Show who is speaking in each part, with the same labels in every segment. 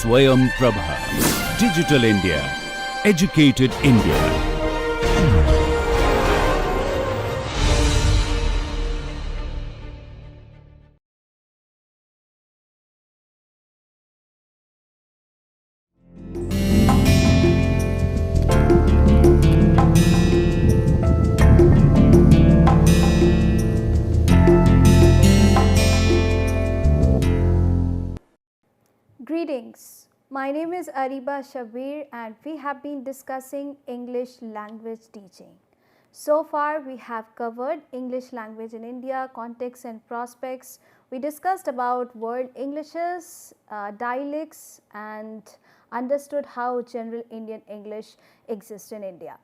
Speaker 1: Swayam Prabha. Digital India. Educated India.
Speaker 2: Greetings, my name is Ariba Shabir and we have been discussing English language teaching. So far we have covered English language in India, context and prospects. We discussed about word Englishes, dialects and understood how general Indian English exists in India.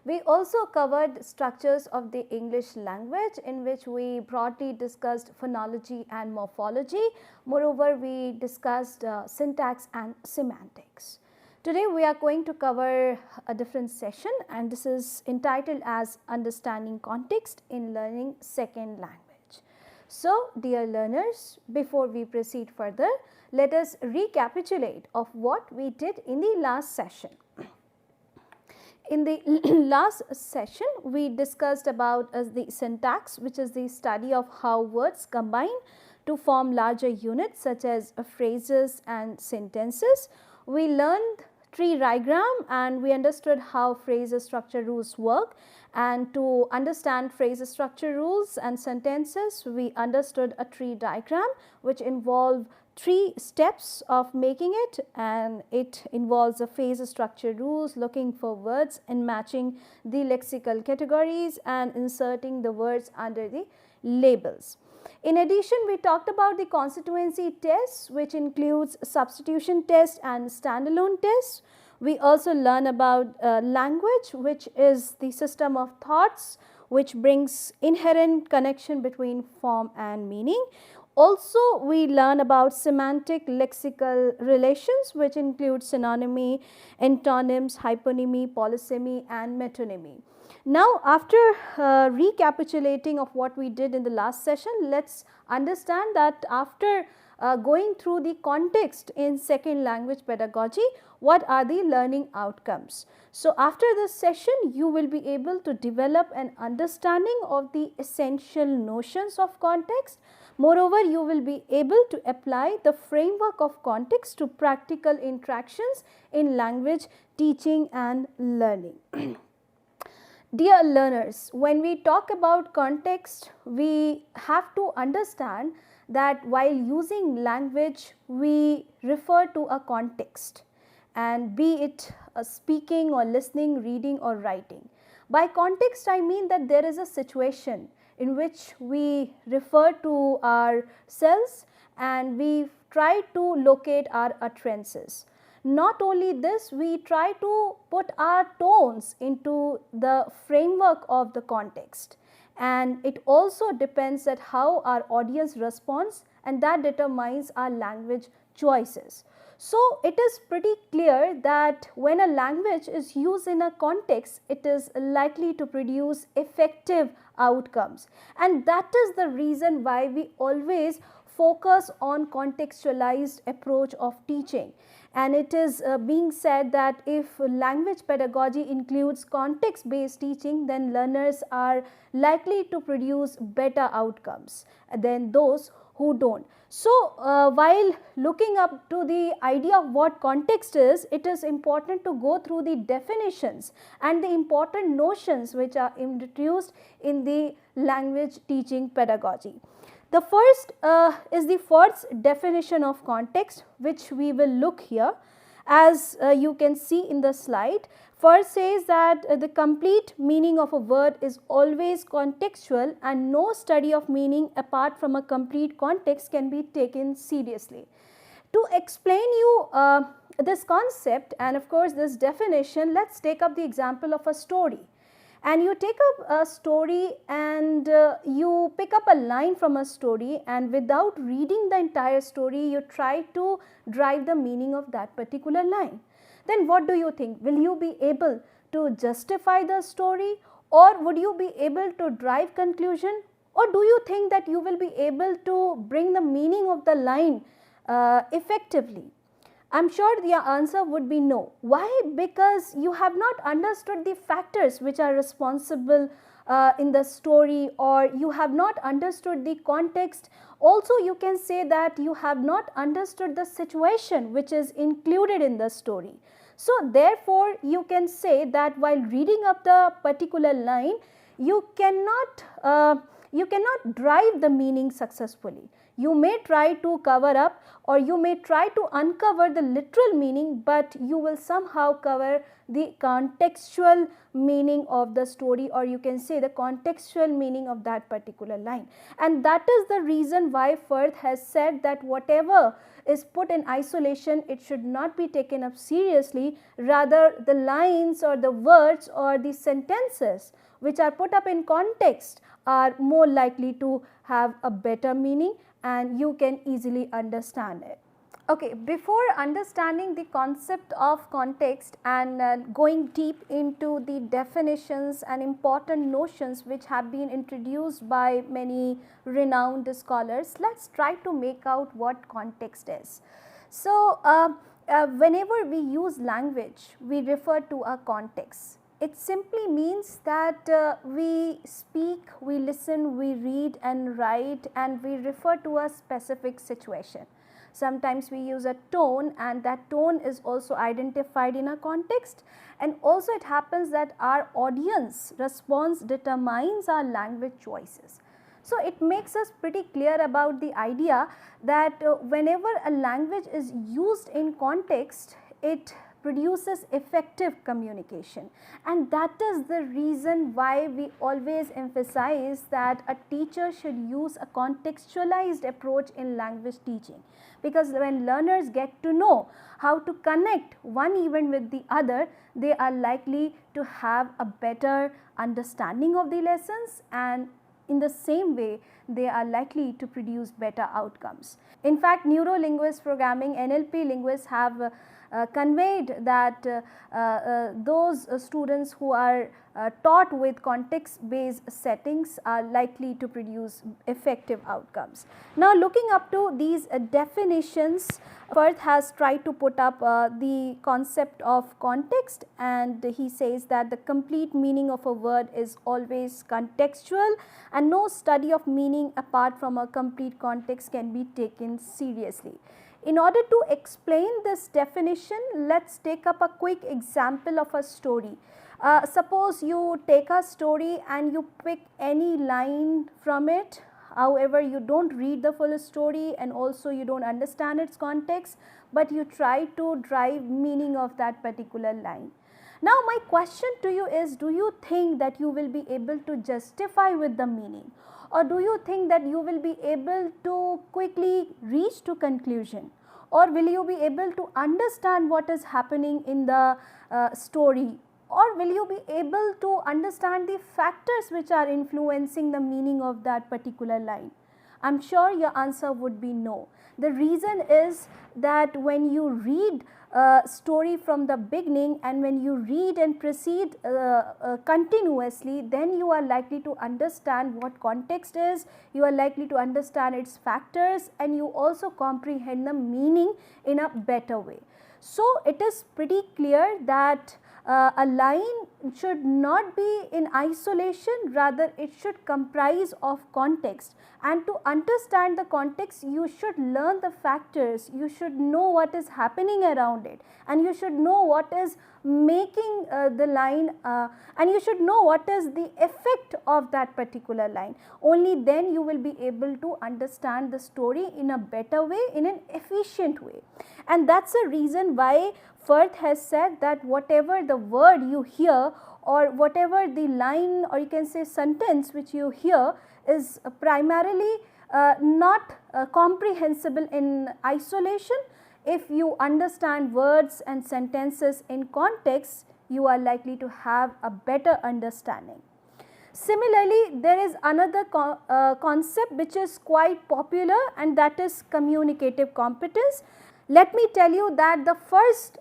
Speaker 2: We also covered structures of the English language, in which we broadly discussed phonology and morphology. Moreover, we discussed syntax and semantics. Today we are going to cover a different session, and this is entitled as Understanding Context in Learning Second Language. So dear learners, before we proceed further, let us recapitulate of what we did in the last session. In the last session, we discussed about the syntax, which is the study of how words combine to form larger units such as phrases and sentences. We learned tree diagram and we understood how phrase structure rules work, and to understand phrase structure rules and sentences, we understood a tree diagram which involved 3 steps of making it, and it involves a phrase structure rules, looking for words and matching the lexical categories and inserting the words under the labels. In addition, we talked about the constituency tests, which includes substitution test and standalone test. We also learn about language, which is the system of thoughts which brings inherent connection between form and meaning. Also, we learn about semantic lexical relations, which include synonymy, antonyms, hyponymy, polysemy and metonymy. Now, after recapitulating of what we did in the last session, let us understand that after going through the context in second language pedagogy, what are the learning outcomes. So, after this session, you will be able to develop an understanding of the essential notions of context. Moreover, you will be able to apply the framework of context to practical interactions in language teaching and learning. Dear learners, when we talk about context, we have to understand that while using language, we refer to a context, and be it speaking or listening, reading or writing. By context, I mean that there is a situation in which we refer to ourselves and we try to locate our utterances. Not only this, we try to put our tones into the framework of the context, and it also depends at how our audience responds, and that determines our language choices. So, it is pretty clear that when a language is used in a context, it is likely to produce effective outcomes, and that is the reason why we always focus on contextualized approach of teaching. And it is being said that if language pedagogy includes context based teaching, then learners are likely to produce better outcomes than those who don't. So, while looking up to the idea of what context is, it is important to go through the definitions and the important notions which are introduced in the language teaching pedagogy. The first is the first definition of context, which we will look here. As you can see in the slide, first says that the complete meaning of a word is always contextual, and no study of meaning apart from a complete context can be taken seriously. To explain you this concept and of course this definition, let us take up the example of a story. And you take up a story and you pick up a line from a story, and without reading the entire story, you try to drive the meaning of that particular line. Then what do you think? Will you be able to justify the story, or would you be able to drive conclusion, or do you think that you will be able to bring the meaning of the line effectively? I'm sure the answer would be no. Why? Because you have not understood the factors which are responsible in the story, or you have not understood the context. Also, you can say that you have not understood the situation which is included in the story. So, therefore, you can say that while reading up the particular line, you cannot drive the meaning successfully. You may try to cover up, or you may try to uncover the literal meaning, but you will somehow cover the contextual meaning of the story, or you can say the contextual meaning of that particular line. And that is the reason why Firth has said that whatever is put in isolation, it should not be taken up seriously. Rather, the lines or the words or the sentences which are put up in context are more likely to have a better meaning, and you can easily understand it. Okay, before understanding the concept of context and going deep into the definitions and important notions which have been introduced by many renowned scholars, let's try to make out what context is. So, whenever we use language, we refer to a context. It simply means that we speak, we listen, we read and write, and we refer to a specific situation. Sometimes we use a tone, and that tone is also identified in a context, and also it happens that our audience response determines our language choices. So, it makes us pretty clear about the idea that whenever a language is used in context, it produces effective communication, and that is the reason why we always emphasize that a teacher should use a contextualized approach in language teaching, because when learners get to know how to connect one event with the other, they are likely to have a better understanding of the lessons, and in the same way they are likely to produce better outcomes. In fact, neuro-linguist programming, NLP linguists have conveyed that those students who are taught with context based settings are likely to produce effective outcomes. Now, looking up to these definitions, Firth has tried to put up the concept of context, and he says that the complete meaning of a word is always contextual, and no study of meaning apart from a complete context can be taken seriously. In order to explain this definition, let's take up a quick example of a story. Suppose you take a story and you pick any line from it. However, you don't read the full story, and also you don't understand its context, but you try to drive meaning of that particular line. Now, my question to you is, do you think that you will be able to justify with the meaning, or do you think that you will be able to quickly reach to conclusion, or will you be able to understand what is happening in the story, or will you be able to understand the factors which are influencing the meaning of that particular line? I am sure your answer would be no. The reason is that when you read a story from the beginning, and when you read and proceed continuously, then you are likely to understand what context is, you are likely to understand its factors, and you also comprehend the meaning in a better way. So, it is pretty clear that a line should not be in isolation, rather it should comprise of context, and to understand the context you should learn the factors, you should know what is happening around it, and you should know what is making the line, and you should know what is the effect of that particular line. Only then you will be able to understand the story in a better way, in an efficient way. And that is the reason why Firth has said that whatever the word you hear, or whatever the line, or you can say sentence which you hear, is primarily not comprehensible in isolation. If you understand words and sentences in context, you are likely to have a better understanding. Similarly, there is another concept which is quite popular, and that is communicative competence. Let me tell you that the first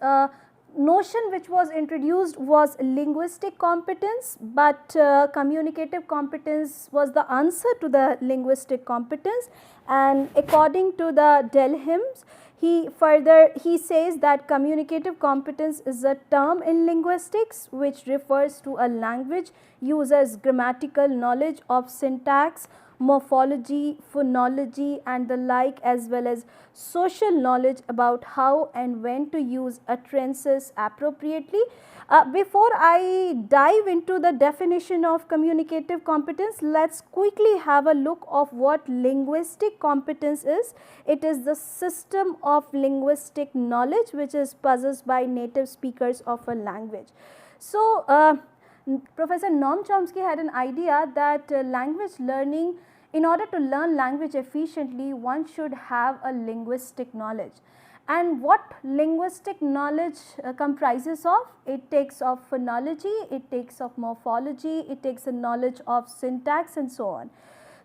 Speaker 2: notion which was introduced was linguistic competence, but communicative competence was the answer to the linguistic competence, and according to the Delhims, he says that communicative competence is a term in linguistics which refers to a language user's grammatical knowledge of syntax, morphology, phonology and the like, as well as social knowledge about how and when to use utterances appropriately. Before I dive into the definition of communicative competence, let's quickly have a look of what linguistic competence is. It is the system of linguistic knowledge which is possessed by native speakers of a language. So, Professor Noam Chomsky had an idea that language learning, in order to learn language efficiently, one should have a linguistic knowledge. And what linguistic knowledge comprises of? It takes of phonology, it takes of morphology, it takes a knowledge of syntax and so on.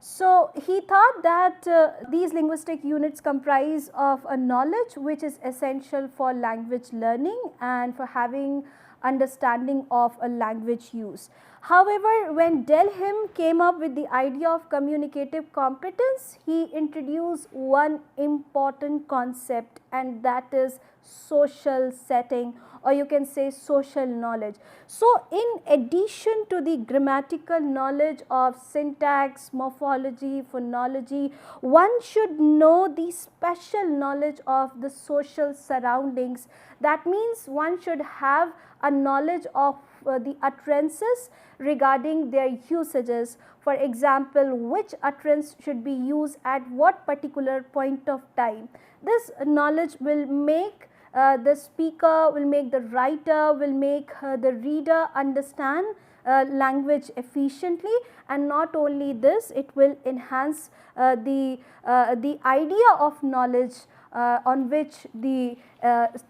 Speaker 2: So, he thought that these linguistic units comprise of a knowledge which is essential for language learning and for having understanding of a language use. However, when Delhim came up with the idea of communicative competence, he introduced one important concept, and that is social setting, or you can say social knowledge. So, in addition to the grammatical knowledge of syntax, morphology, phonology, one should know the special knowledge of the social surroundings. That means one should have a knowledge of the utterances regarding their usages. For example, which utterance should be used at what particular point of time. This knowledge will make the speaker, will make the writer, will make the reader understand language efficiently, and not only this, it will enhance the idea of knowledge on which the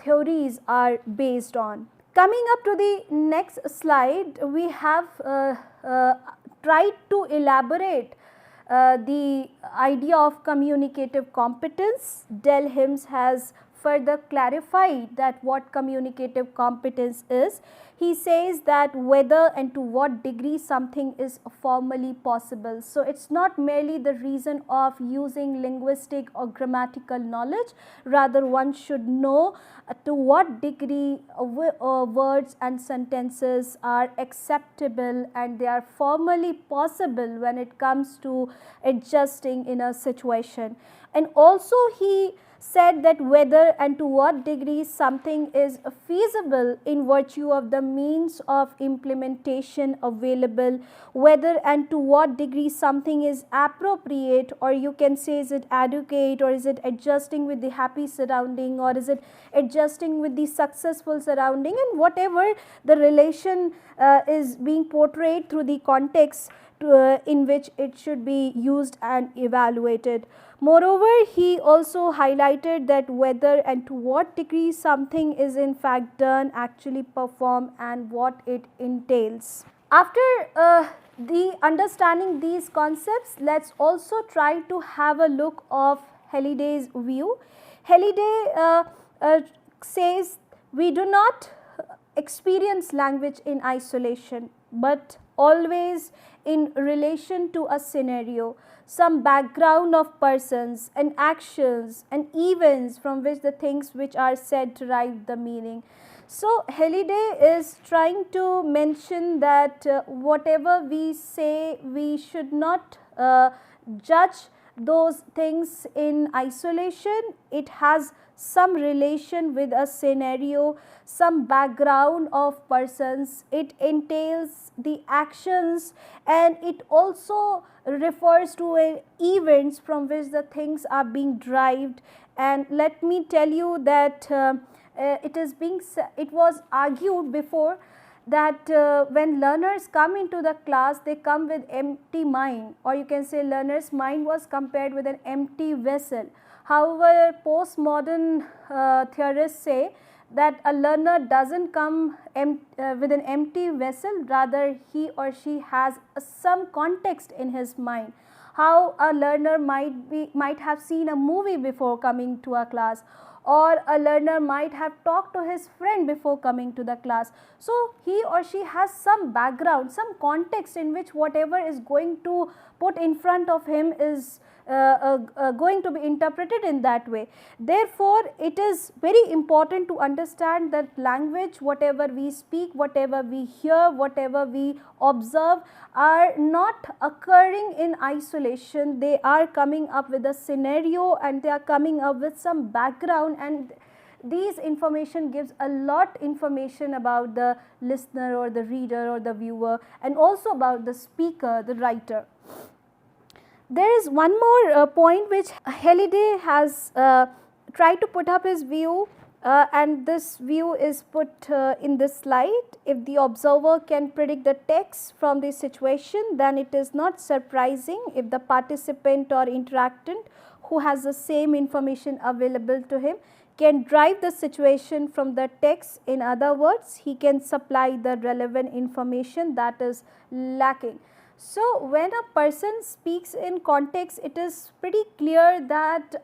Speaker 2: theories are based on. Coming up to the next slide, we have tried to elaborate the idea of communicative competence. Delhim has further clarified that what communicative competence is. He says that whether and to what degree something is formally possible. So, it is not merely the reason of using linguistic or grammatical knowledge, rather one should know to what degree words and sentences are acceptable and they are formally possible when it comes to adjusting in a situation. And also he said that whether and to what degree something is feasible in virtue of the means of implementation available, whether and to what degree something is appropriate, or you can say is it adequate, or is it adjusting with the happy surrounding, or is it adjusting with the successful surrounding, and whatever the relation is being portrayed through the context in which it should be used and evaluated. Moreover, he also highlighted that whether and to what degree something is in fact done, actually performed, and what it entails. After the understanding these concepts, let us also try to have a look of Halliday's view. Halliday says we do not experience language in isolation, but always in relation to a scenario, some background of persons and actions and events from which the things which are said derive the meaning. So, Halliday is trying to mention that whatever we say, we should not judge those things in isolation. It has some relation with a scenario, some background of persons, it entails the actions, and it also refers to events from which the things are being derived. And let me tell you that it was argued before that when learners come into the class, they come with empty mind, or you can say learner's mind was compared with an empty vessel. However, postmodern theorists say that a learner does not come with an empty vessel, rather he or she has some context in his mind. How a learner might have seen a movie before coming to a class, or a learner might have talked to his friend before coming to the class. So, he or she has some background, some context in which whatever is going to put in front of him is going to be interpreted in that way. Therefore, it is very important to understand that language, whatever we speak, whatever we hear, whatever we observe, are not occurring in isolation. They are coming up with a scenario and they are coming up with some background, and these information gives a lot information about the listener or the reader or the viewer, and also about the speaker, the writer. There is one more point which Halliday has tried to put up his view, and this view is put in this slide. If the observer can predict the text from the situation, then it is not surprising if the participant or interactant who has the same information available to him can drive the situation from the text. In other words, he can supply the relevant information that is lacking. So, when a person speaks in context, it is pretty clear that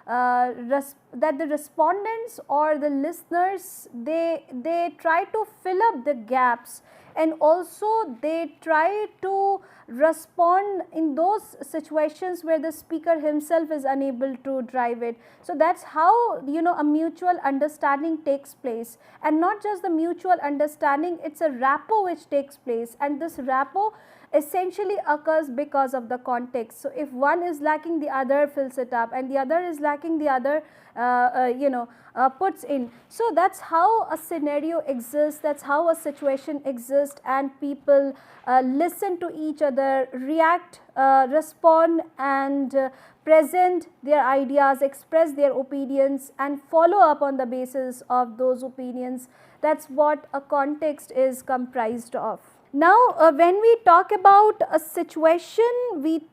Speaker 2: that the respondents or the listeners, they try to fill up the gaps, and also they try to respond in those situations where the speaker himself is unable to drive it. So, that is how a mutual understanding takes place, and not just the mutual understanding, it is a rapport which takes place, and this rapport essentially occurs because of the context. So, if one is lacking, the other fills it up, and the other is lacking, the other puts in. So, that is how a scenario exists, that is how a situation exists, and people listen to each other, react, respond, and present their ideas, express their opinions, and follow up on the basis of those opinions. That is what a context is comprised of. Now, when we talk about a situation, we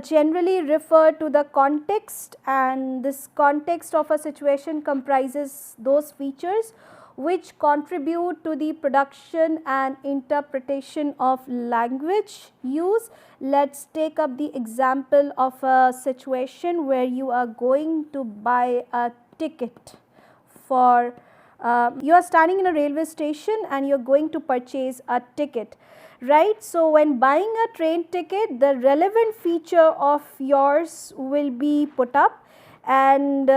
Speaker 2: generally refer to the context, and this context of a situation comprises those features which contribute to the production and interpretation of language use. Let us take up the example of a situation where you are going to buy a ticket for you are standing in a railway station and you are going to purchase a ticket, right. So, when buying a train ticket, the relevant feature of yours will be put up, and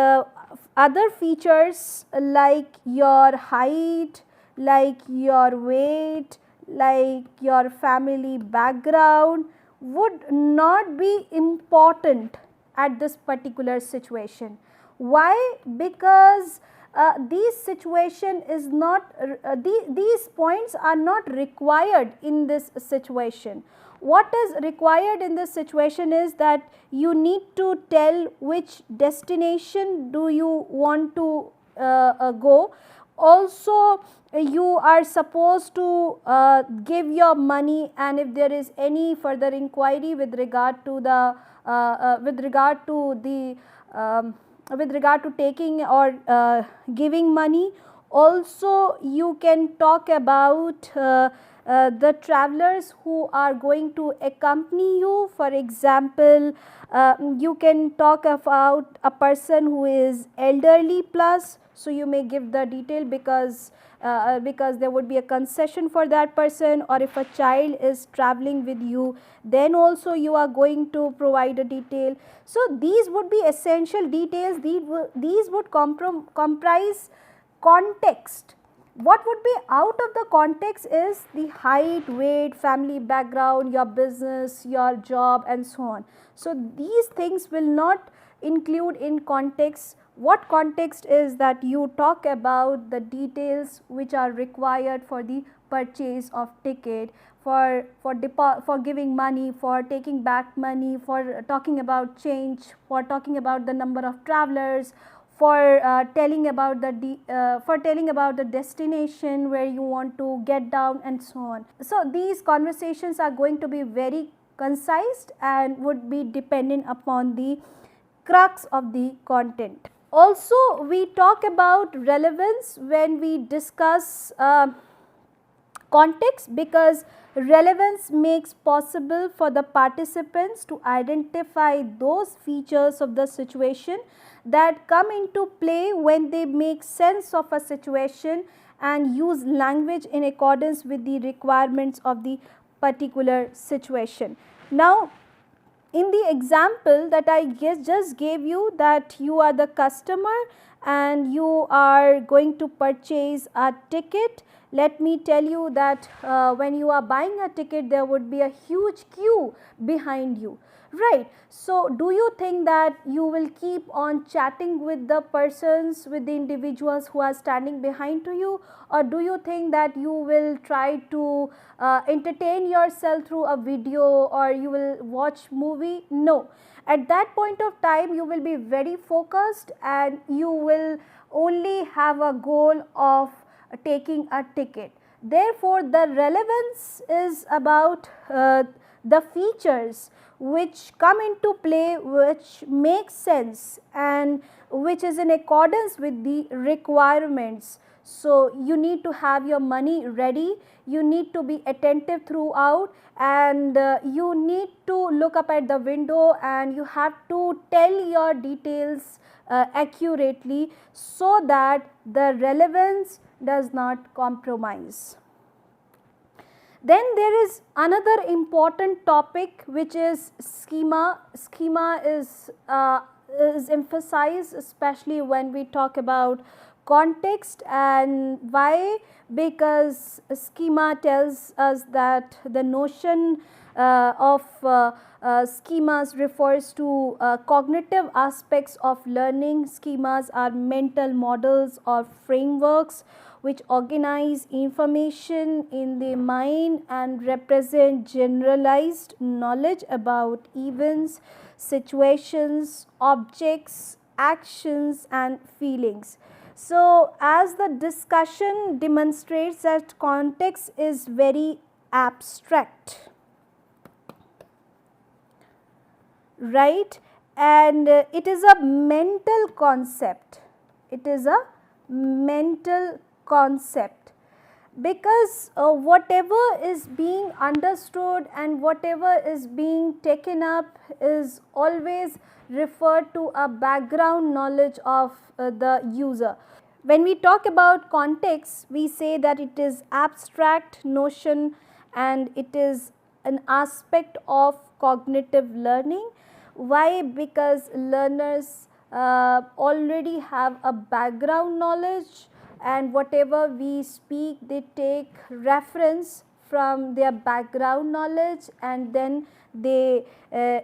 Speaker 2: other features like your height, like your weight, like your family background would not be important at this particular situation. Why? Because these situation is not these points are not required in this situation. What is required in this situation is that you need to tell which destination do you want to go. Also, you are supposed to give your money, and if there is any further inquiry with regard to the with regard to taking or giving money. Also, you can talk about the travelers who are going to accompany you. For example, you can talk about a person who is elderly plus, so you may give the detail because there would be a concession for that person, or if a child is traveling with you, then also you are going to provide a detail. So, these would be essential details, these would comprise context. What would be out of the context is the height, weight, family background, your business, your job, and so on. So, these things will not include in context. What context is that you talk about the details which are required for the purchase of ticket, for giving money, for taking back money, for talking about change, for talking about the number of travelers, for telling about the destination where you want to get down, and so on. So, these conversations are going to be very concise and would be dependent upon the crux of the content. Also, we talk about relevance when we discuss context, because relevance makes possible for the participants to identify those features of the situation that come into play when they make sense of a situation and use language in accordance with the requirements of the particular situation. Now, in the example that I just gave you, that you are the customer and you are going to purchase a ticket, let me tell you that when you are buying a ticket, there would be a huge queue behind you, right? So, do you think that you will keep on chatting with the persons, with the individuals who are standing behind to you, or do you think that you will try to entertain yourself through a video, or you will watch movie? No. At that point of time, you will be very focused and you will only have a goal of taking a ticket. Therefore, the relevance is about the features which come into play, which make sense and which is in accordance with the requirements. So, you need to have your money ready, you need to be attentive throughout, and you need to look up at the window and you have to tell your details accurately, so that the relevance does not compromise. Then there is another important topic, which is schema. Schema is emphasized especially when we talk about context. And why? Because schema tells us that the notion of schemas refers to cognitive aspects of learning. Schemas are mental models or frameworks which organize information in the mind and represent generalized knowledge about events, situations, objects, actions and feelings. So, as the discussion demonstrates that context is very abstract, right, and it is a mental concept. It is a mental concept, because whatever is being understood and whatever is being taken up is always referred to a background knowledge of the user. When we talk about context, we say that it is abstract notion and it is an aspect of cognitive learning. Why? Because learners already have a background knowledge, and whatever we speak, they take reference from their background knowledge and then they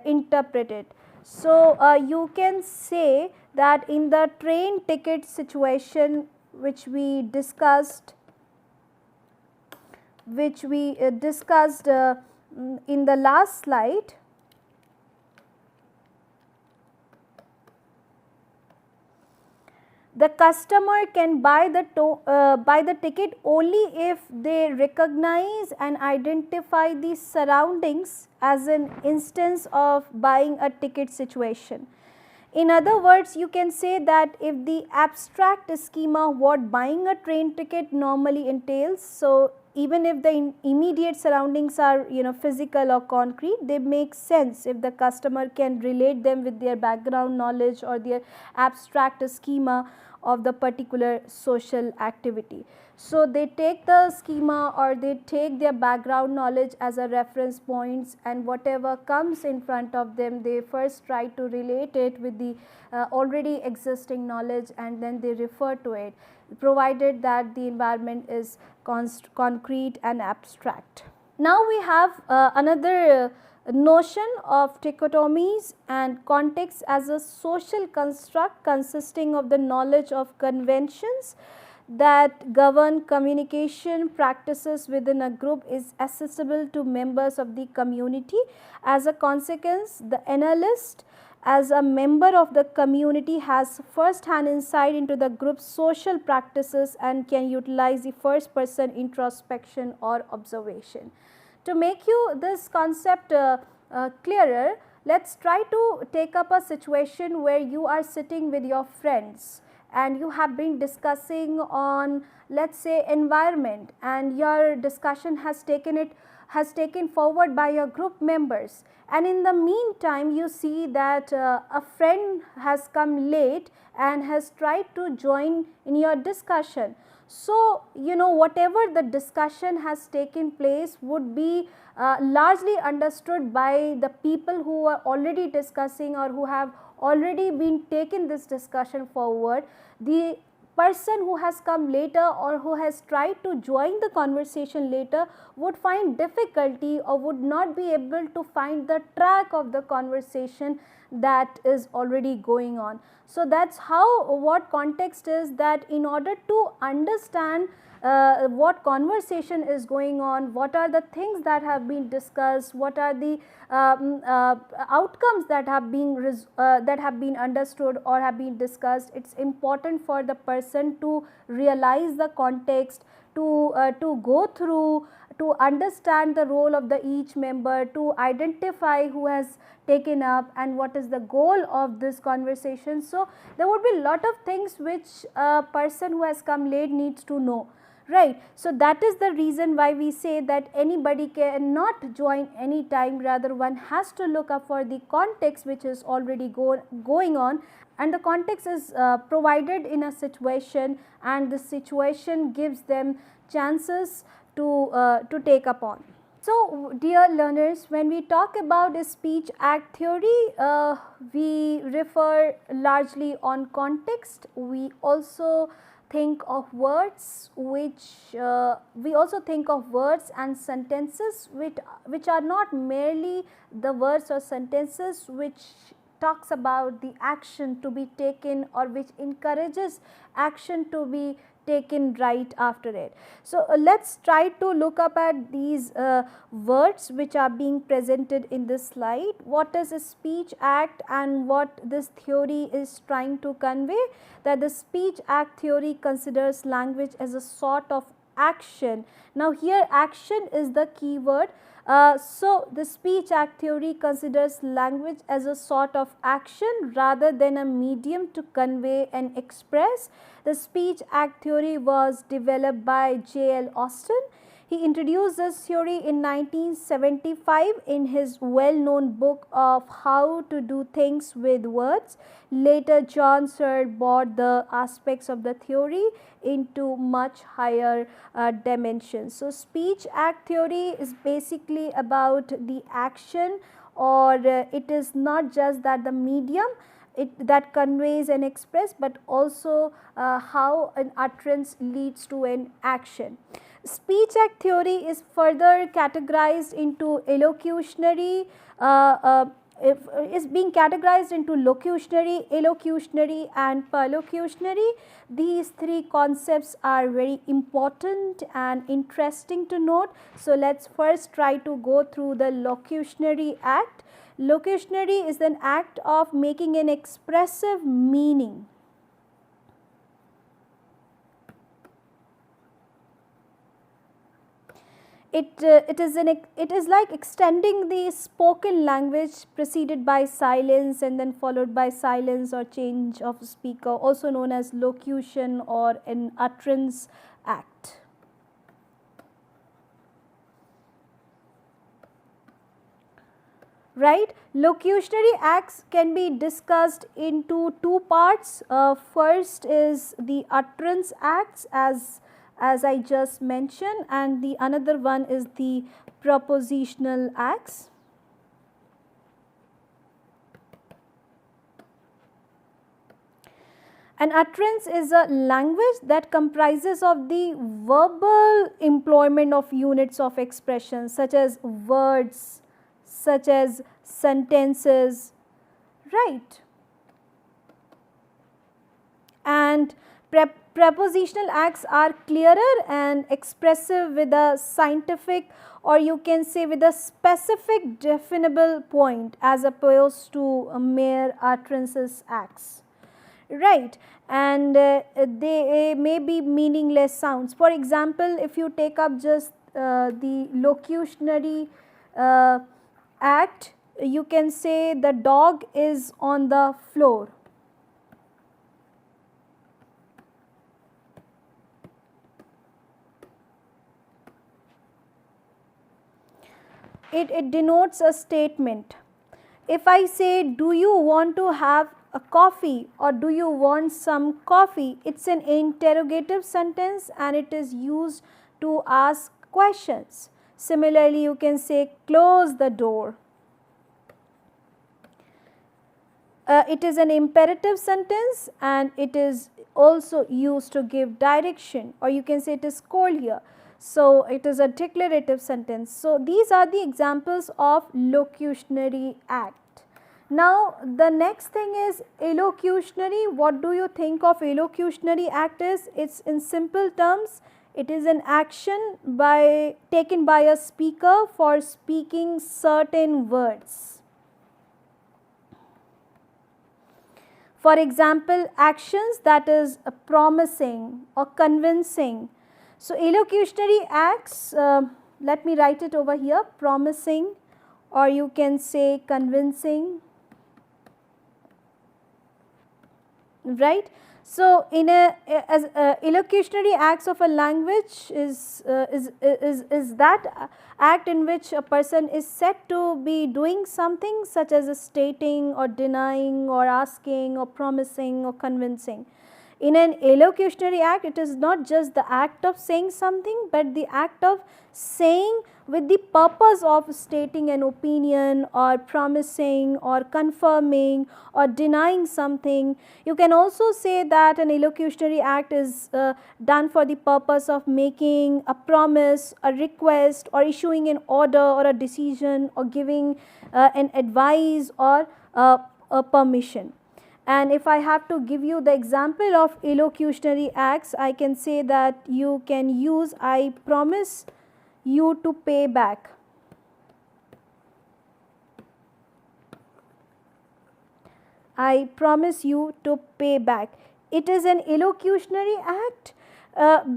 Speaker 2: interpret it. So, you can say that in the train ticket situation which we discussed in the last slide, the customer can buy the ticket only if they recognize and identify the surroundings as an instance of buying a ticket situation. In other words, you can say that if the abstract schema what buying a train ticket normally entails, so even if the immediate surroundings are physical or concrete, they make sense if the customer can relate them with their background knowledge or their abstract schema of the particular social activity. So, they take the schema or they take their background knowledge as a reference points, and whatever comes in front of them, they first try to relate it with the already existing knowledge and then they refer to it, provided that the environment is concrete and abstract. Now, we have another notion of dichotomies and context as a social construct consisting of the knowledge of conventions that govern communication practices within a group is accessible to members of the community. As a consequence, the analyst as a member of the community has first hand insight into the group's social practices and can utilize the first person introspection or observation. To make you this concept clearer, let us try to take up a situation where you are sitting with your friends and you have been discussing on, let us say, environment, and your discussion has taken forward by your group members, and in the meantime you see that a friend has come late and has tried to join in your discussion. So, you know, whatever the discussion has taken place would be largely understood by the people who are already discussing or who have already been taken this discussion forward. The person who has come later or who has tried to join the conversation later would find difficulty or would not be able to find the track of the conversation that is already going on. So, that is how what context is, that in order to understand what conversation is going on, what are the things that have been discussed, what are the outcomes that have been understood or have been discussed. It is important for the person to realize the context, to go through, to understand the role of the each member, to identify who has taken up and what is the goal of this conversation. So, there would be a lot of things which a person who has come late needs to know, right. So, that is the reason why we say that anybody cannot join any time, rather one has to look up for the context which is already going on, and the context is provided in a situation, and the situation gives them chances to take upon. So, dear learners, when we talk about speech act theory, we refer largely on context. We also think of words and sentences which are not merely the words or sentences which talks about the action to be taken or which encourages action to be taken right after it. So, let us try to look up at these words which are being presented in this slide. What is a speech act and what this theory is trying to convey? That the speech act theory considers language as a sort of action. Now, here action is the key word. So, the speech act theory considers language as a sort of action rather than a medium to convey and express. The speech act theory was developed by J.L. Austin. He introduced this theory in 1975 in his well-known book of How to Do Things with Words. Later, John Searle brought the aspects of the theory into much higher dimensions. So, speech act theory is basically about the action, or it is not just that the medium that conveys and express, but also how an utterance leads to an action. Speech act theory is further categorized into elocutionary, is being categorized into locutionary, elocutionary and perlocutionary. These three concepts are very important and interesting to note. So, let us first try to go through the locutionary act. Locutionary is an act of making an expressive meaning. It is like extending the spoken language preceded by silence and then followed by silence or change of speaker, also known as locution or an utterance act. Right. Locutionary acts can be discussed into two parts. First is the utterance acts as I just mentioned, and the another one is the propositional acts. An utterance is a language that comprises of the verbal employment of units of expression such as words, such as sentences, right. And prepositional acts are clearer and expressive with a scientific, or you can say with a specific definable point, as opposed to mere utterances acts, right. And they may be meaningless sounds. For example, if you take up just the locutionary act, you can say the dog is on the floor. It denotes a statement. If I say, do you want to have a coffee or do you want some coffee, it's an interrogative sentence and it is used to ask questions. Similarly, you can say close the door. It is an imperative sentence and it is also used to give direction, or you can say it is cold here. So, it is a declarative sentence. So, these are the examples of locutionary act. Now, the next thing is elocutionary. What do you think of elocutionary act is? It's in simple terms, it is an action taken by a speaker for speaking certain words. For example, actions that is promising or convincing. So, elocutionary acts, let me write it over here, promising, or you can say convincing, right. So, in as elocutionary acts of a language is that act in which a person is said to be doing something such as stating or denying or asking or promising or convincing. In an elocutionary act, it is not just the act of saying something, but the act of saying with the purpose of stating an opinion or promising or confirming or denying something. You can also say that an elocutionary act is done for the purpose of making a promise, a request, or issuing an order or a decision, or giving an advice or a permission. And if I have to give you the example of elocutionary acts, I can say that you can use I promise you to pay back. I promise you to pay back. It is an elocutionary act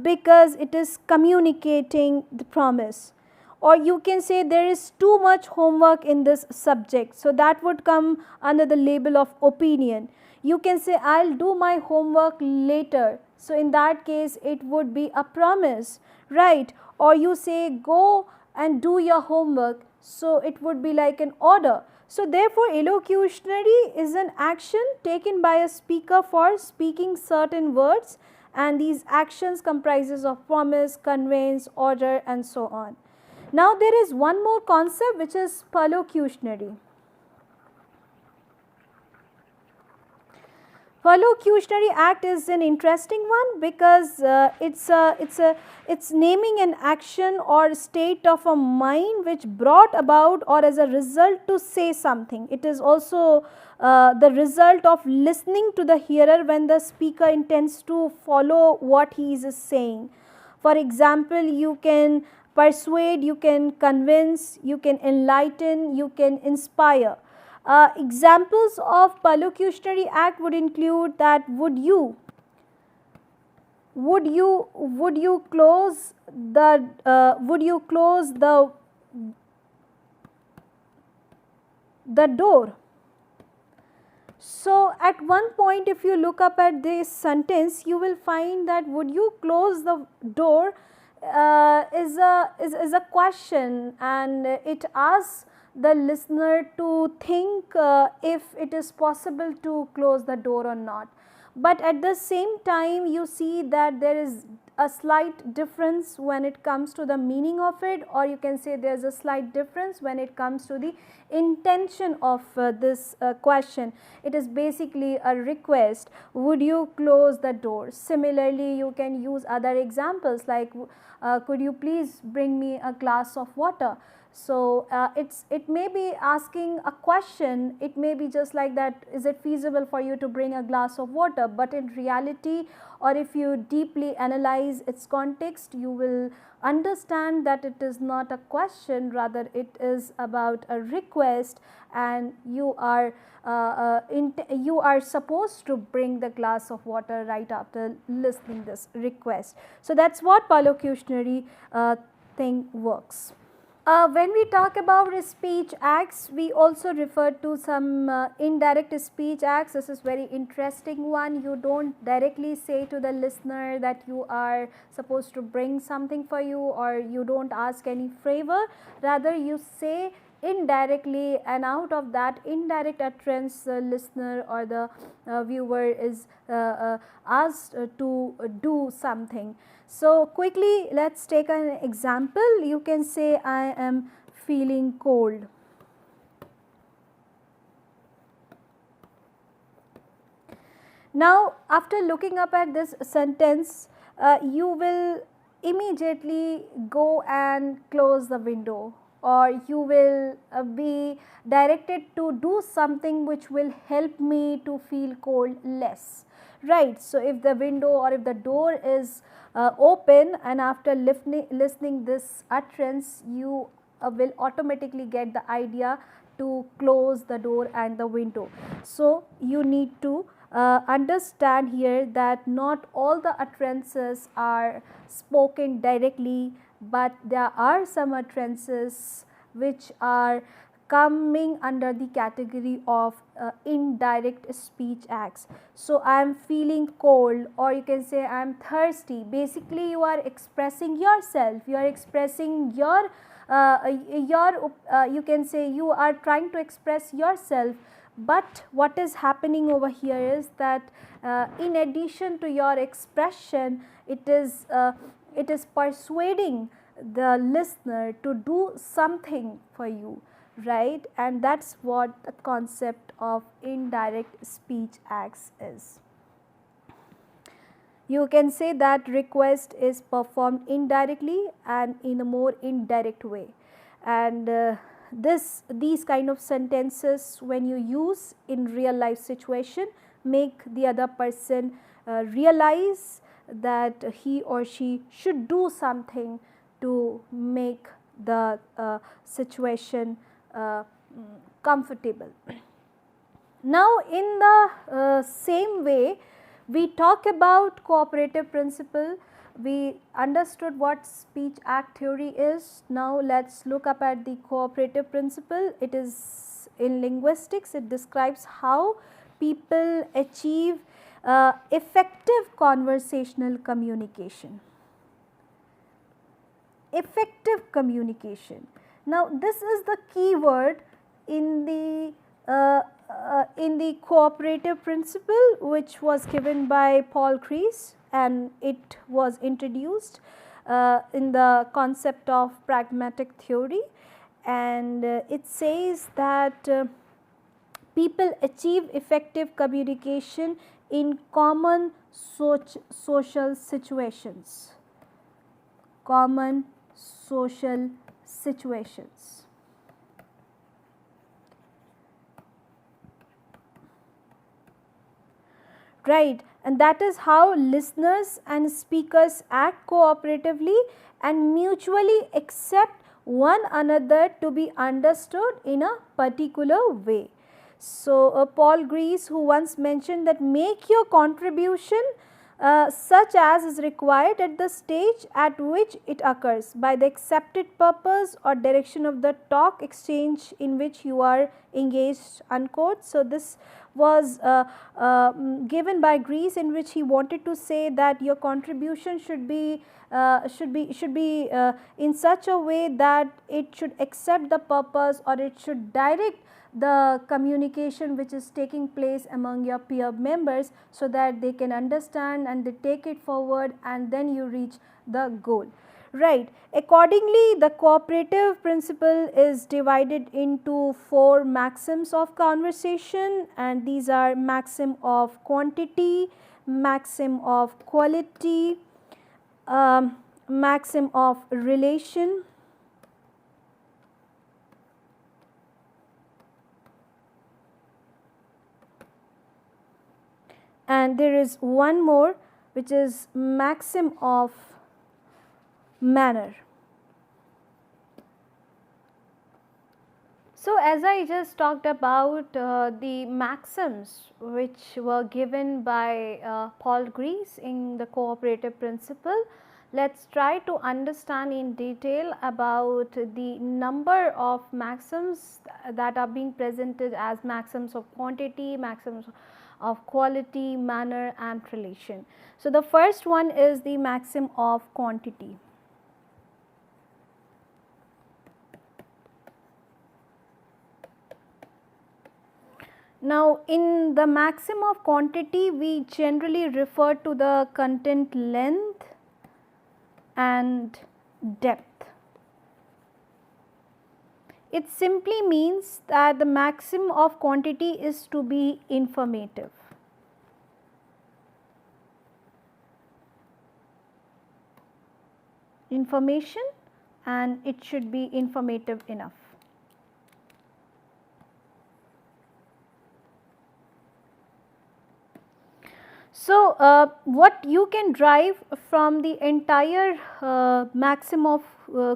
Speaker 2: because it is communicating the promise. Or you can say there is too much homework in this subject. So, that would come under the label of opinion. You can say I will do my homework later. So, in that case it would be a promise, right. Or you say go and do your homework. So, it would be like an order. So, therefore, elocutionary is an action taken by a speaker for speaking certain words, and these actions comprises of promise, conveyance, order, and so on. Now, there is one more concept which is perlocutionary. Perlocutionary act is an interesting one because it's naming an action or state of a mind which brought about or as a result to say something. It is also the result of listening to the hearer when the speaker intends to follow what he is saying. For example, you can persuade, you can convince, you can enlighten, you can inspire. Examples of perlocutionary act would include that would you close the door. So, at one point if you look up at this sentence, you will find that would you close the door is a question, and it asks the listener to think if it is possible to close the door or not. But at the same time you see that there is a slight difference when it comes to the meaning of it, or you can say there is a slight difference when it comes to the intention of this question. It is basically a request, would you close the door. Similarly, you can use other examples like could you please bring me a glass of water. So, it may be asking a question, it may be just like that, is it feasible for you to bring a glass of water, but in reality, or if you deeply analyze its context, you will understand that it is not a question, rather it is about a request, and you are supposed to bring the glass of water right after listening this request. So, that is what perlocutionary thing works. When we talk about speech acts, we also refer to some indirect speech acts. This is very interesting one. You don't directly say to the listener that you are supposed to bring something for you, or you don't ask any favor. Rather, you say indirectly, and out of that indirect utterance the listener or the viewer is asked to do something. So, quickly let us take an example. You can say, I am feeling cold. Now, after looking up at this sentence, you will immediately go and close the window, or you will be directed to do something which will help me to feel cold less, right. So, if the window or if the door is open, and after listening this utterance, you will automatically get the idea to close the door and the window. So, you need to understand here that not all the utterances are spoken directly, but there are some utterances which are coming under the category of indirect speech acts. So, I am feeling cold, or you can say I am thirsty. Basically, you are expressing yourself, you are expressing your you can say you are trying to express yourself. But what is happening over here is that in addition to your expression, it is persuading the listener to do something for you, right, and that is what the concept of indirect speech acts is. You can say that request is performed indirectly and in a more indirect way, and these kind of sentences, when you use in real life situation, make the other person realize that he or she should do something to make the situation comfortable. Now, in the same way, we talk about cooperative principle. We understood what speech act theory is. Now, let us look up at the cooperative principle. It is in linguistics, it describes how people achieve effective conversational communication. Effective communication. Now, this is the key word in the cooperative principle, which was given by Paul Grice, and it was introduced in the concept of pragmatic theory, and it says that people achieve effective communication in common social situations. Common social situations. Right, and that is how listeners and speakers act cooperatively and mutually accept one another to be understood in a particular way. So, Paul Grice, who once mentioned that make your contribution such as is required at the stage at which it occurs by the accepted purpose or direction of the talk exchange in which you are engaged, unquote. So, this was given by Grice, in which he wanted to say that your contribution should be in such a way that it should accept the purpose, or it should direct the communication which is taking place among your peer members, so that they can understand and they take it forward, and then you reach the goal. Right. Accordingly, the cooperative principle is divided into 4 maxims of conversation, and these are maxim of quantity, maxim of quality, maxim of relation, and there is one more, which is maxim of manner. So, as I just talked about the maxims which were given by Paul Grice in the cooperative principle, let us try to understand in detail about the number of maxims that are being presented as maxims of quantity, maxims of quality, manner and relation. So, the first one is the maxim of quantity. Now, in the maxim of quantity, we generally refer to the content length and depth. It simply means that the maxim of quantity is to be informative. Information, and it should be informative enough. So, what you can derive from the entire maxim of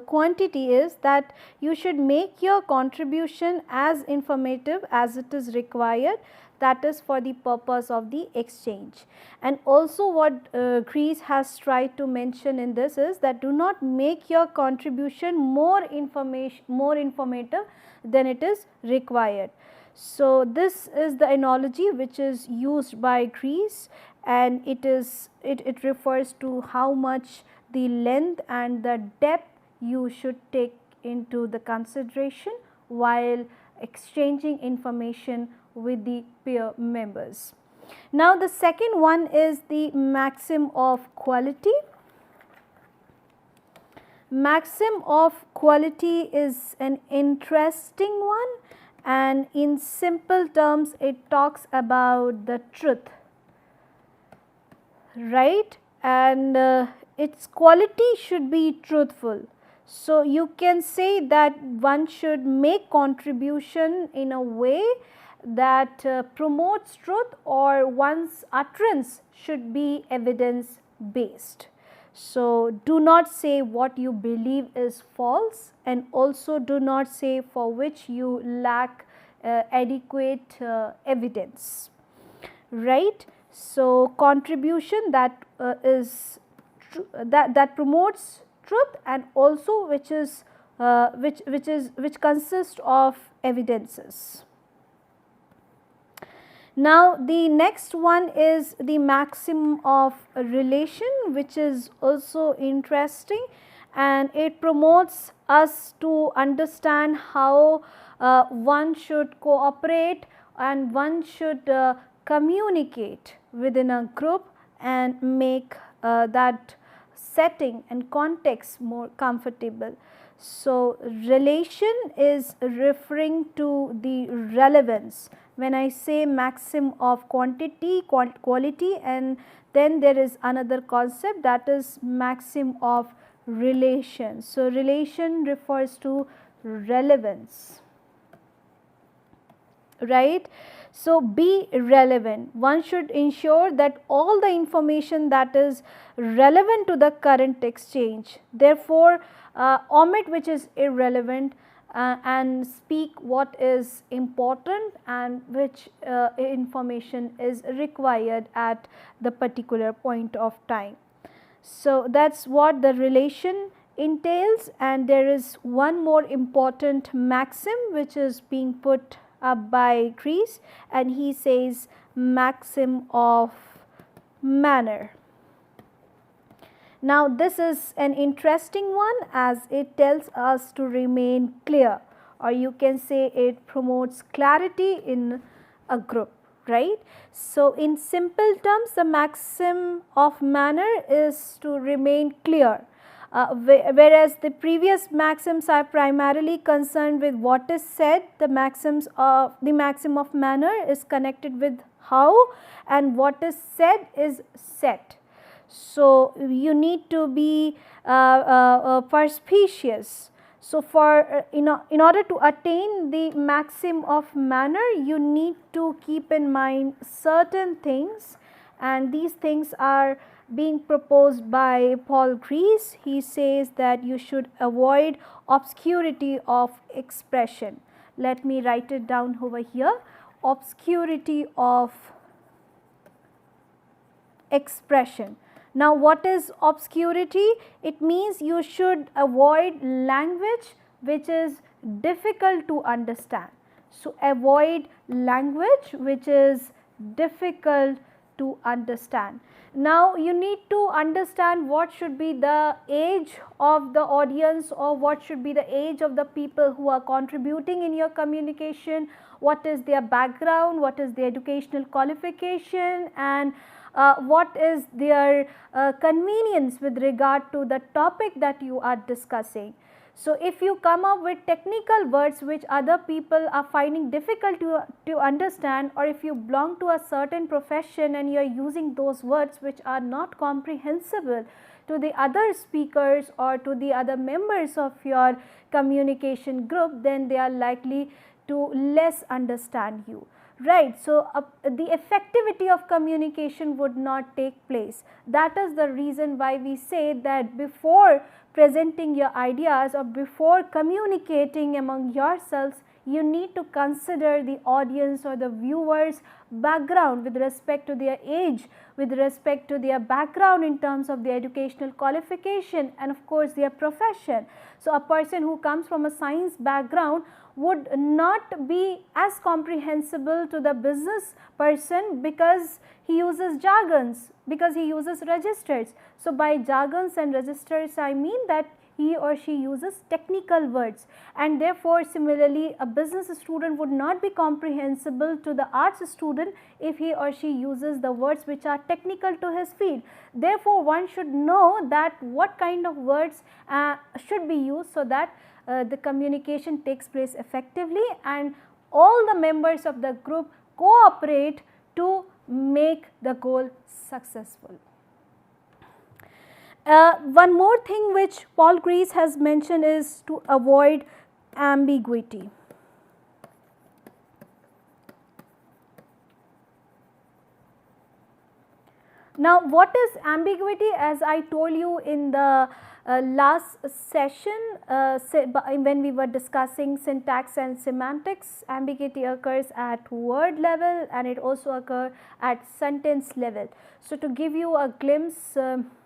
Speaker 2: quantity is that you should make your contribution as informative as it is required, that is for the purpose of the exchange. And also what Crease has tried to mention in this is that do not make your contribution more informative than it is required. So, this is the analogy which is used by Crease, and it refers to how much the length and the depth you should take into the consideration while exchanging information with the peer members. Now, the second one is the maxim of quality. Maxim of quality is an interesting one, and in simple terms it talks about the truth, right, and its quality should be truthful. So, you can say that one should make contribution in a way that promotes truth, or one's utterance should be evidence based. So, do not say what you believe is false, and also do not say for which you lack adequate evidence, right. So, contribution that that promotes truth, and also which consists of evidences. Now, the next one is the maxim of relation, which is also interesting, and it promotes us to understand how one should cooperate and one should communicate within a group and make that setting and context more comfortable. So, relation is referring to the relevance. When I say maxim of quantity, quality, and then there is another concept, that is maxim of relation. So, relation refers to relevance, right. So, be relevant. One should ensure that all the information that is relevant to the current exchange, therefore, omit which is irrelevant and speak what is important and which information is required at the particular point of time. So, that is what the relation entails, and there is one more important maxim which is being put up by Crease, and he says maxim of manner. Now, this is an interesting one as it tells us to remain clear, or you can say it promotes clarity in a group, right. So, in simple terms, the maxim of manner is to remain clear. Whereas the previous maxims are primarily concerned with what is said, the maxim of manner is connected with how, and what is said is set. So, you need to be perspicacious. So, for in order to attain the maxim of manner, you need to keep in mind certain things, and these things are being proposed by Paul Crease. He says that you should avoid obscurity of expression. Let me write it down over here. Obscurity of expression. Now, what is obscurity? It means you should avoid language which is difficult to understand. So, avoid language which is difficult to understand. Now you need to understand what should be the age of the audience, or what should be the age of the people who are contributing in your communication, what is their background, what is their educational qualification, and what is their convenience with regard to the topic that you are discussing. So, if you come up with technical words which other people are finding difficult to understand, or if you belong to a certain profession and you are using those words which are not comprehensible to the other speakers or to the other members of your communication group, then they are likely to less understand you. Right. So, the effectivity of communication would not take place. That is the reason why we say that before presenting your ideas or before communicating among yourselves, you need to consider the audience or the viewers' background with respect to their age, with respect to their background in terms of their educational qualification, and of course their profession. So, a person who comes from a science background would not be as comprehensible to the business person because he uses jargons, because he uses registers. So, by jargons and registers I mean that he or she uses technical words, and therefore similarly a business student would not be comprehensible to the arts student if he or she uses the words which are technical to his field. Therefore, one should know that what kind of words should be used so that the communication takes place effectively and all the members of the group cooperate to make the goal successful. One more thing which Paul Griese has mentioned is to avoid ambiguity. Now, what is ambiguity? As I told you in the last session when we were discussing syntax and semantics, ambiguity occurs at word level and it also occurs at sentence level. So, to give you a glimpse,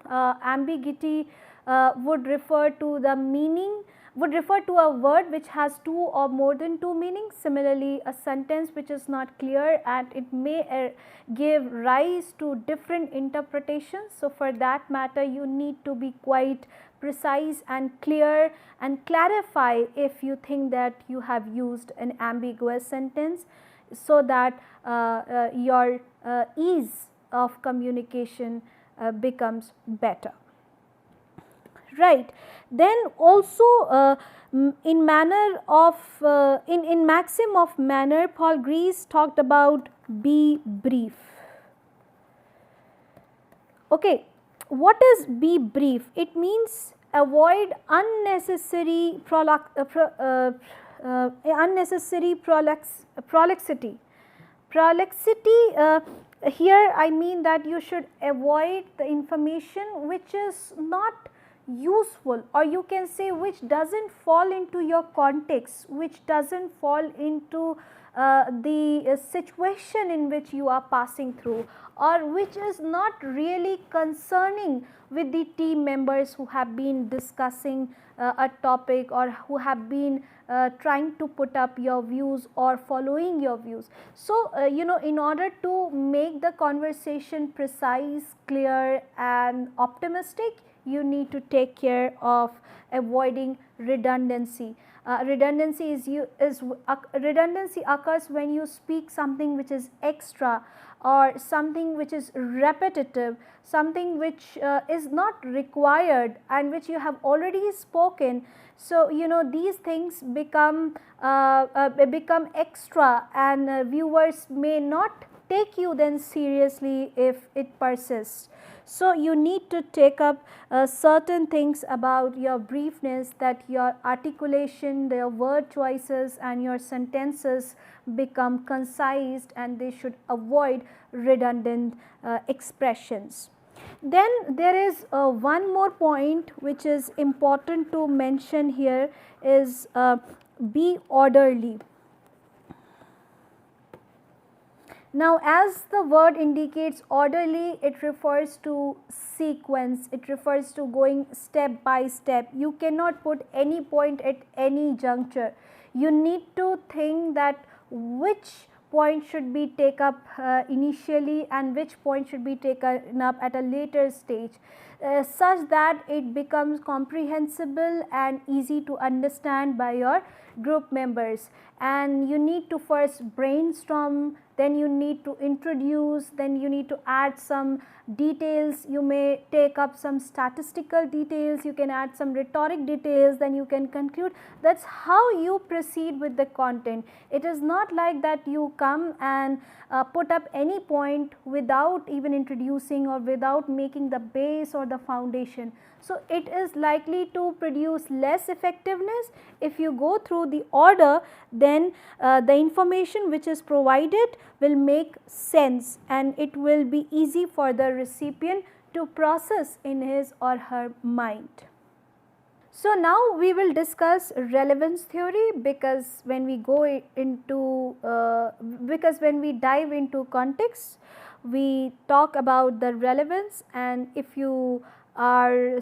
Speaker 2: ambiguity would refer to the meaning, would refer to a word which has two or more than two meanings. Similarly, a sentence which is not clear and it may give rise to different interpretations. So, for that matter you need to be quite precise and clear and clarify if you think that you have used an ambiguous sentence, so that your ease of communication becomes better. Right. Then also in manner of in maxim of manner, Paul Griese talked about be brief. Okay, what is be brief? It means avoid unnecessary prolixity. Here I mean that you should avoid the information which is not useful, or you can say which does not fall into your context, which does not fall into the situation in which you are passing through, or which is not really concerning with the team members who have been discussing a topic or who have been trying to put up your views or following your views. So, you know, in order to make the conversation precise, clear and optimistic, you need to take care of avoiding redundancy. Redundancy occurs when you speak something which is extra or something which is repetitive, something which is not required and which you have already spoken. So, you know, these things become extra and viewers may not take you then seriously if it persists. So, you need to take up certain things about your briefness, that your articulation, your word choices and your sentences become concise and they should avoid redundant expressions. Then there is one more point which is important to mention here is be orderly. Now, as the word indicates orderly, it refers to sequence, it refers to going step by step. You cannot put any point at any juncture. You need to think that which point should be taken up initially and which point should be taken up at a later stage, such that it becomes comprehensible and easy to understand by your group members. And you need to first brainstorm, then you need to introduce, then you need to add some details, you may take up some statistical details, you can add some rhetoric details, then you can conclude. That is how you proceed with the content. It is not like that you come and put up any point without even introducing or without making the base or the foundation. So, it is likely to produce less effectiveness. If you go through the order, then the information which is provided will make sense and it will be easy for the recipient to process in his or her mind. So, now we will discuss relevance theory, because when we go into when we dive into context, we talk about the relevance, and if you are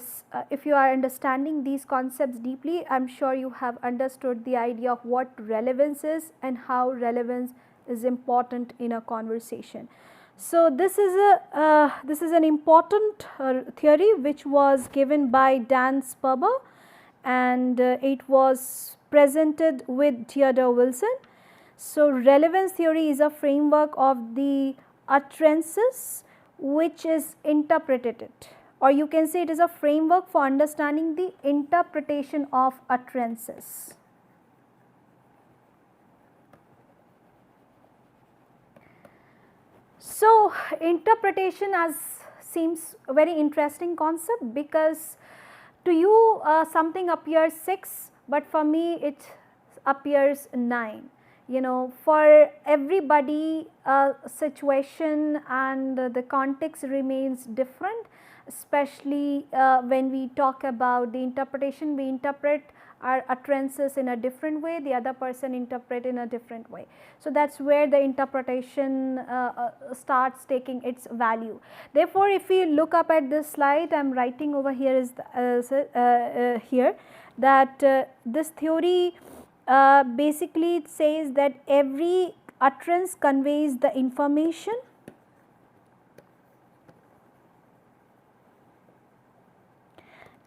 Speaker 2: understanding these concepts deeply, I am sure you have understood the idea of what relevance is and how relevance is important in a conversation. So, this is an important theory which was given by Dan Sperber, and it was presented with Theodore Wilson. So, relevance theory is a framework of the utterances which is interpreted, or you can say it is a framework for understanding the interpretation of utterances. So, interpretation as seems a very interesting concept, because to you something appears 6, but for me it appears 9. You know, for everybody situation and the context remains different, especially when we talk about the interpretation. We interpret our utterances in a different way, the other person interpret in a different way. So, that is where the interpretation starts taking its value. Therefore, if we look up at this slide, I am writing over here is here that this theory basically it says that every utterance conveys the information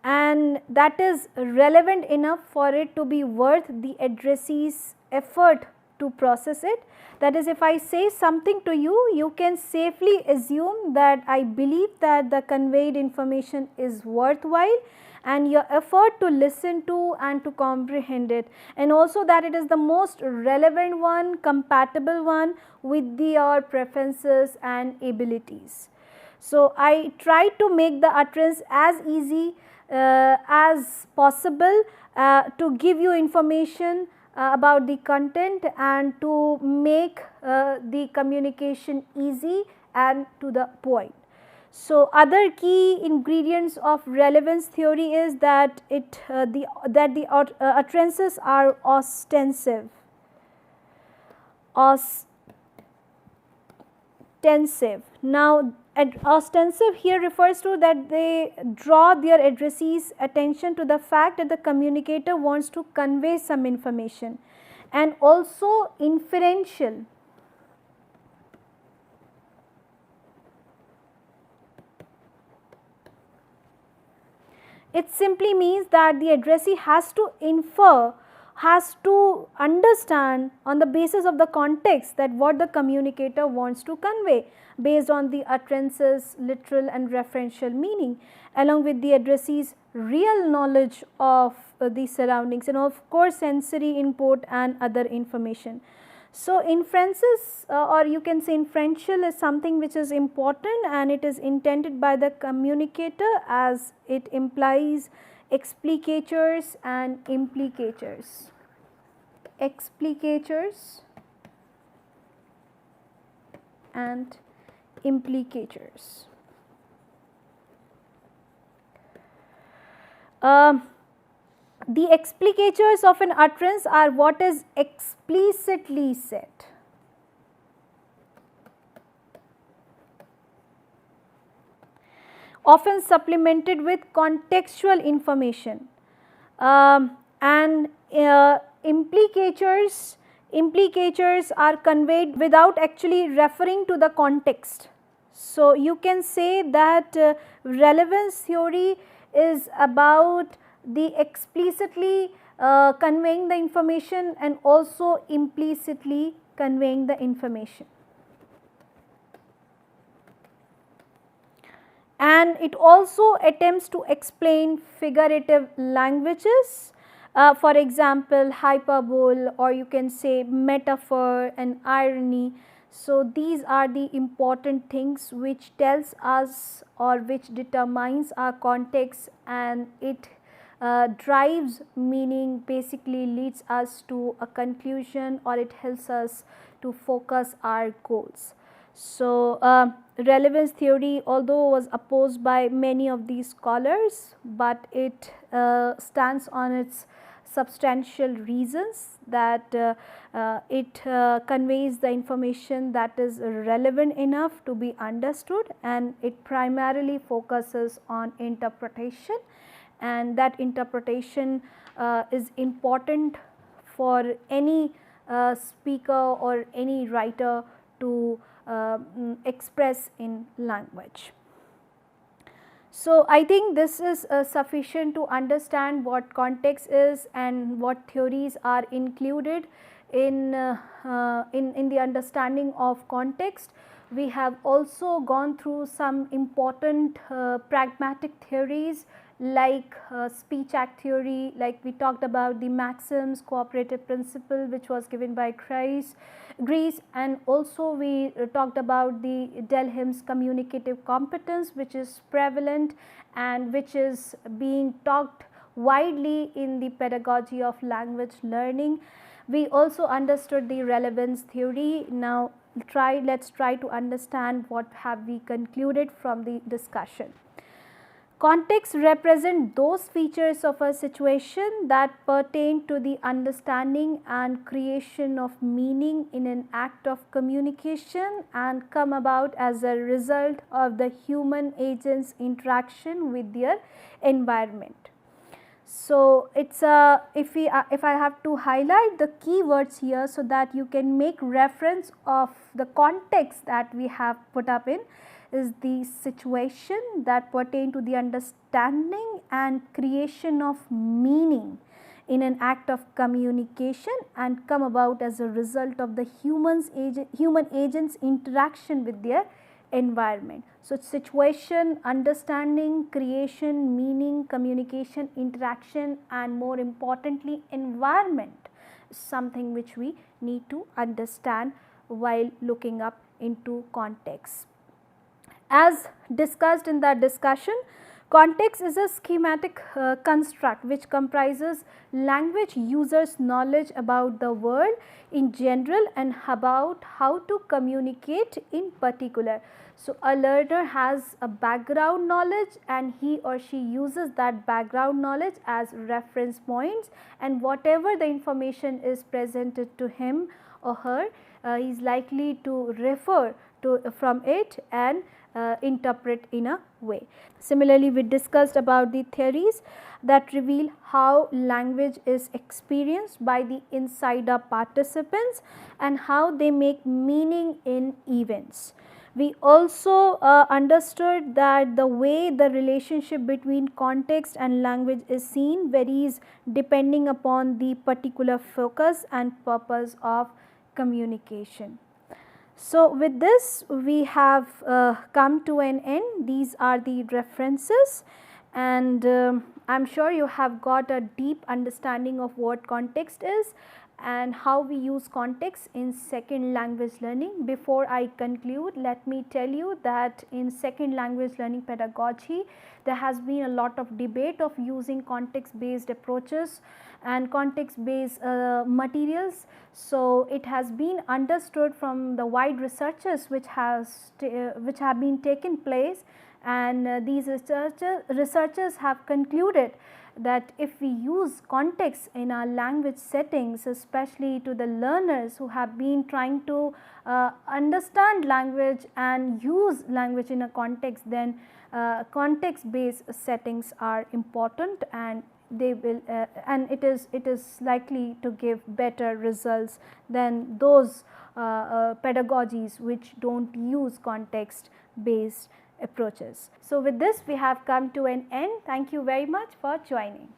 Speaker 2: and that is relevant enough for it to be worth the addressee's effort to process it. That is, if I say something to you, you can safely assume that I believe that the conveyed information is worthwhile and your effort to listen to and to comprehend it, and also that it is the most relevant one, compatible one with your preferences and abilities. So, I try to make the utterance as easy as possible to give you information about the content and to make the communication easy and to the point. So, other key ingredients of relevance theory is that the utterances are ostensive. Now, ostensive here refers to that they draw their addressee's attention to the fact that the communicator wants to convey some information, and also inferential. It simply means that the addressee has to infer, has to understand on the basis of the context that what the communicator wants to convey based on the utterance's literal and referential meaning, along with the addressee's real knowledge of the surroundings and of course sensory input and other information. So, inferences or you can say inferential is something which is important and it is intended by the communicator as it implies explicatures and implicatures. Explicatures and implicatures. The explicatures of an utterance are what is explicitly said. Often supplemented with contextual information, and implicatures implicatures are conveyed without actually referring to the context. So, you can say that relevance theory is about the explicitly conveying the information and also implicitly conveying the information. And it also attempts to explain figurative languages, for example, hyperbole, or you can say metaphor and irony. So, these are the important things which tells us or which determines our context, and it drives meaning, basically leads us to a conclusion, or it helps us to focus our goals. So, relevance theory, although was opposed by many of these scholars, but it stands on its substantial reasons that it conveys the information that is relevant enough to be understood, and it primarily focuses on interpretation, and that interpretation is important for any speaker or any writer to express in language. So, I think this is sufficient to understand what context is and what theories are included in the understanding of context. We have also gone through some important pragmatic theories like speech act theory, like we talked about the maxims, cooperative principle, which was given by Greece, and also we talked about the Delhim's communicative competence, which is prevalent and which is being talked widely in the pedagogy of language learning. We also understood the relevance theory. Now, let us try to understand what have we concluded from the discussion. Context represent those features of a situation that pertain to the understanding and creation of meaning in an act of communication and come about as a result of the human agent's interaction with their environment. So, it is a if I have to highlight the keywords here, so that you can make reference of the context that we have put up in, is the situation that pertain to the understanding and creation of meaning in an act of communication and come about as a result of the human agent's interaction with their environment. So, situation, understanding, creation, meaning, communication, interaction, and more importantly environment is something which we need to understand while looking up into context. As discussed in that discussion, context is a schematic construct which comprises language users' knowledge about the world in general and about how to communicate in particular. So, a learner has a background knowledge and he or she uses that background knowledge as reference points, and whatever the information is presented to him or her, he is likely to refer to from it and interpret in a way. Similarly, we discussed about the theories that reveal how language is experienced by the insider participants and how they make meaning in events. We also understood that the way the relationship between context and language is seen varies depending upon the particular focus and purpose of communication. So, with this we have come to an end. These are the references, and I am sure you have got a deep understanding of what context is and how we use context in second language learning. Before I conclude, let me tell you that in second language learning pedagogy, there has been a lot of debate of using context based approaches and context based materials. So, it has been understood from the wide researches which have been taken place, and these researchers have concluded that if we use context in our language settings, especially to the learners who have been trying to understand language and use language in a context, then context based settings are important, and they will and it is likely to give better results than those pedagogies which do not use context based approaches. So, with this we have come to an end. Thank you very much for joining.